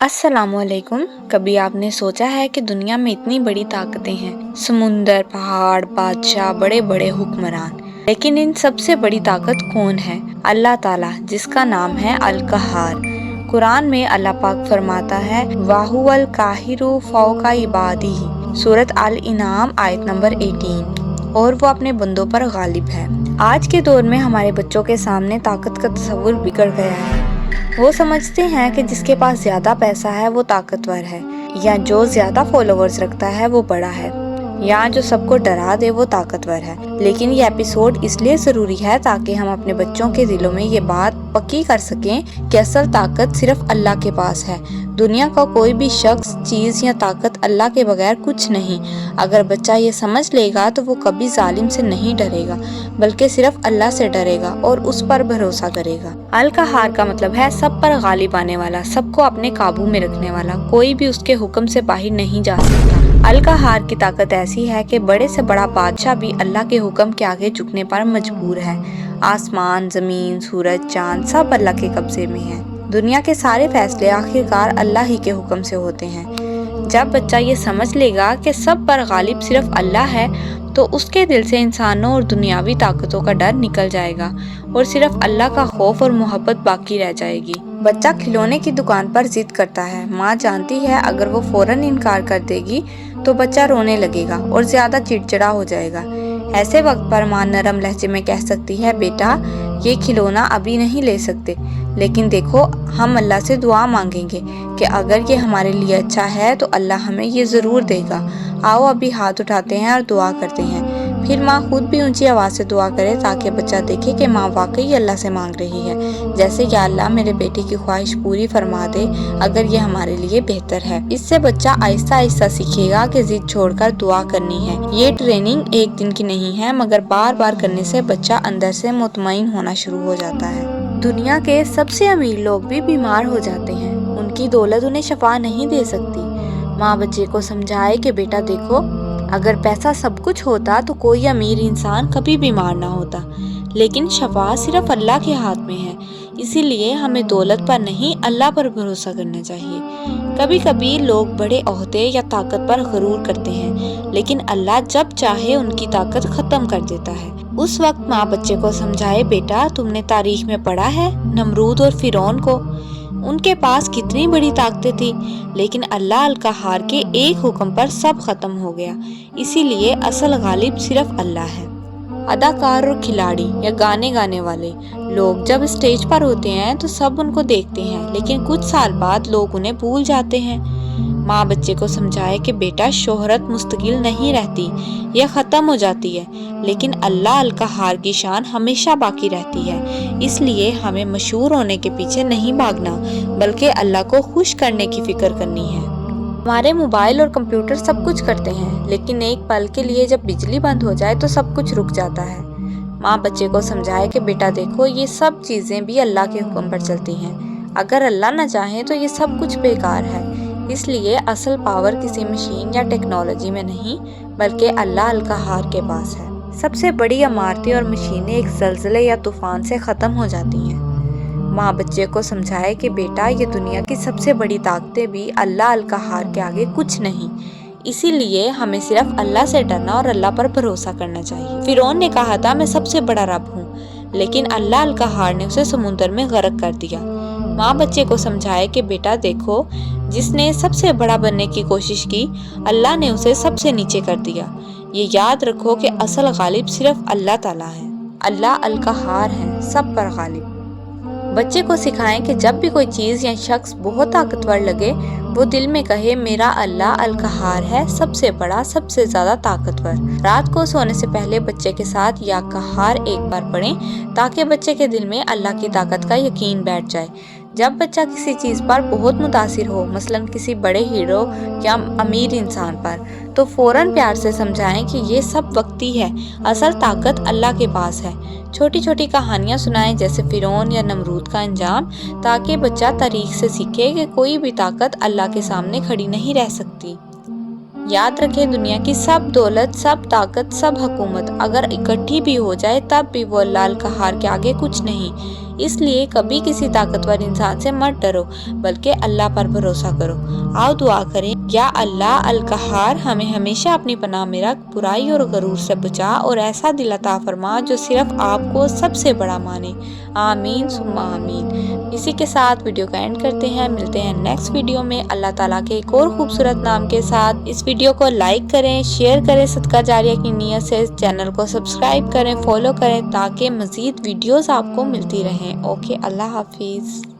अस्सलाम वालेकुम। कभी आपने सोचा है कि दुनिया में इतनी बड़ी ताकतें हैं, समुंदर, पहाड़, बादशाह, बड़े बड़े हुक्मरान, लेकिन इन सबसे बड़ी ताकत कौन है? अल्लाह ताला, जिसका नाम है अल कहार। कुरान में अल्लाह पाक फरमाता है, वाहुवल काहिरु फौका इबादिही, सूरत अल इनाम आयत नंबर 18, और वो अपने बंदों पर गालिब है। आज के दौर में हमारे बच्चों के सामने ताकत का तस्वुर बिगड़ गया है। वो समझते हैं कि जिसके पास ज्यादा पैसा है वो ताकतवर है, या जो ज्यादा फॉलोअर्स रखता है वो बड़ा है, या जो सबको डरा दे वो ताकतवर है। लेकिन ये एपिसोड इसलिए जरूरी है ताकि हम अपने बच्चों के दिलों में ये बात पक्की कर सकें कि असल ताकत सिर्फ अल्लाह के पास है। दुनिया का कोई भी शख्स, चीज या ताकत अल्लाह के बगैर कुछ नहीं। अगर बच्चा ये समझ लेगा तो वो कभी जालिम से नहीं डरेगा, बल्कि सिर्फ अल्लाह से डरेगा और उस पर भरोसा करेगा। अल कहार का मतलब है सब पर गालिब आने वाला, सबको अपने काबू में रखने वाला, कोई भी उसके हुक्म से बाहर नहीं जा सकता। अल कहार की ताकत ऐसी है कि बड़े से बड़ा बादशाह भी अल्लाह के हुक्म के आगे झुकने पर मजबूर है। आसमान, जमीन, सूरज, चांद सब अल्लाह के कब्जे में है। दुनिया के सारे फैसले आखिरकार अल्लाह ही के हुक्म से होते हैं। जब बच्चा ये समझ लेगा कि सब पर गालिब सिर्फ अल्लाह है, तो उसके दिल से इंसानों और दुनियावी ताकतों का डर निकल जाएगा और सिर्फ अल्लाह का खौफ और मोहब्बत बाकी रह जाएगी। बच्चा खिलौने की दुकान पर जिद करता है। माँ जानती है अगर वो फौरन इनकार कर देगी तो बच्चा रोने लगेगा और ज्यादा चिड़चिड़ा हो जाएगा। ऐसे वक्त पर माँ नरम लहजे में कह सकती है, बेटा ये खिलौना अभी नहीं ले सकते, लेकिन देखो हम अल्लाह से दुआ मांगेंगे कि अगर ये हमारे लिए अच्छा है तो अल्लाह हमें ये ज़रूर देगा। आओ अभी हाथ उठाते हैं और दुआ करते हैं। फिर माँ खुद भी ऊंची आवाज़ से दुआ करे ताकि बच्चा देखे कि माँ वाकई अल्लाह से मांग रही है। जैसे कि अल्लाह मेरे बेटे की ख्वाहिश पूरी फरमा दे अगर ये हमारे लिए बेहतर है। इससे बच्चा आहिस्ता आहिस्ता सीखेगा कि जिद छोड़कर दुआ करनी है। ये ट्रेनिंग एक दिन की नहीं है, मगर बार बार करने से बच्चा अंदर से मुतमईन होना शुरू हो जाता है। दुनिया के सबसे अमीर लोग भी बीमार हो जाते हैं, उनकी दौलत उन्हें शफा नहीं दे सकती। माँ बच्चे को समझाए कि बेटा देखो, अगर पैसा सब कुछ होता तो कोई अमीर इंसान कभी बीमार ना होता, लेकिन शफा सिर्फ अल्लाह के हाथ में है। इसीलिए हमें दौलत पर नहीं अल्लाह पर भरोसा करना चाहिए। कभी कभी लोग बड़े ओहदे या ताकत पर गरूर करते हैं, लेकिन अल्लाह जब चाहे उनकी ताकत खत्म कर देता है। उस वक्त माँ बच्चे को समझाए, बेटा तुमने तारीख में पढ़ा है नमरूद और फिरौन को, उनके पास कितनी बड़ी ताकतें थी, लेकिन अल्लाह अल कहार के एक हुक्म पर सब खत्म हो गया। इसीलिए असल गालिब सिर्फ अल्लाह है। अदाकार और खिलाड़ी या गाने गाने वाले लोग जब स्टेज पर होते हैं तो सब उनको देखते हैं, लेकिन कुछ साल बाद लोग उन्हें भूल जाते हैं। माँ बच्चे को समझाए कि बेटा शोहरत मुस्तकिल नहीं रहती, यह खत्म हो जाती है, लेकिन अल्लाह अल कहार की शान हमेशा बाकी रहती है। इसलिए हमें मशहूर होने के पीछे नहीं भागना, बल्कि अल्लाह को खुश करने की फिक्र करनी है। हमारे मोबाइल और कंप्यूटर सब कुछ करते हैं, लेकिन एक पल के लिए जब बिजली बंद हो जाए तो सब कुछ रुक जाता है। माँ बच्चे को समझाए कि बेटा देखो, ये सब चीजें भी अल्लाह के हुक्म पर चलती हैं। अगर अल्लाह न चाहे तो ये सब कुछ बेकार है। इसलिए असल पावर किसी मशीन या टेक्नोलॉजी में नहीं, बल्कि अल्लाह अल कहार के पास है। सबसे बड़ी इमारतें और मशीनें एक ज़लज़ले या तूफान से ख़त्म हो जाती हैं। माँ बच्चे को समझाए कि बेटा ये दुनिया की सबसे बड़ी ताकतें भी अल्लाह अल कहार के आगे कुछ नहीं। इसीलिए हमें सिर्फ अल्लाह से डरना और अल्लाह पर भरोसा करना चाहिए। फिरौन ने कहा था मैं सबसे बड़ा रब हूँ, लेकिन अल्लाह अल कहार ने उसे समुद्र में गर्क कर दिया। माँ बच्चे को समझाए कि बेटा देखो, जिसने सबसे बड़ा बनने की कोशिश की, अल्लाह ने उसे सबसे नीचे कर दिया। ये याद रखो कि असल गालिब सिर्फ अल्लाह ताला है। अल्लाह अल कहार है, सब पर गालिब। बच्चे को सिखाएं कि जब भी कोई चीज़ या शख्स बहुत ताकतवर लगे, वो दिल में कहे मेरा अल्लाह अल कहार है सबसे बड़ा, सबसे ज़्यादा ताकतवर। रात को सोने से पहले बच्चे के साथ या कहार एक बार पढ़ें, ताकि बच्चे के दिल में अल्लाह की ताकत का यकीन बैठ जाए। जब बच्चा किसी चीज़ पर बहुत मुतासिर हो, मसलन किसी बड़े हीरो या अमीर इंसान पर, तो फ़ौरन प्यार से समझाएं कि ये सब वक्ती है, असल ताकत अल्लाह के पास है। छोटी छोटी कहानियाँ सुनाएं, जैसे फिरौन या नमरूद का अंजाम, ताकि बच्चा तारीख से सीखे कि कोई भी ताकत अल्लाह के सामने खड़ी नहीं रह सकती। याद रखें, दुनिया की सब दौलत, सब ताकत, सब हुकूमत अगर इकट्ठी भी हो जाए तब भी वो अल्लाह अल कहार के आगे कुछ नहीं। اس لیے کبھی کسی طاقتور انسان سے مت ڈرو بلکہ اللہ پر بھروسہ کرو۔ آؤ دعا کریں، یا اللہ القہار ہمیں ہمیشہ اپنی پناہ میں رکھ، برائی اور غرور سے بچا اور ایسا دل عطا فرما جو صرف آپ کو سب سے بڑا مانے۔ آمین ثم آمین۔ اسی کے ساتھ ویڈیو کا اینڈ کرتے ہیں، ملتے ہیں نیکسٹ ویڈیو میں اللہ تعالیٰ کے ایک اور خوبصورت نام کے ساتھ۔ اس ویڈیو کو لائک کریں، شیئر کریں، صدقہ جاریہ کی نیت سے اس چینل کو سبسکرائب کریں، فالو کریں تاکہ مزید ویڈیوز آپ کو ملتی رہیں۔ اوکے، اللہ حافظ۔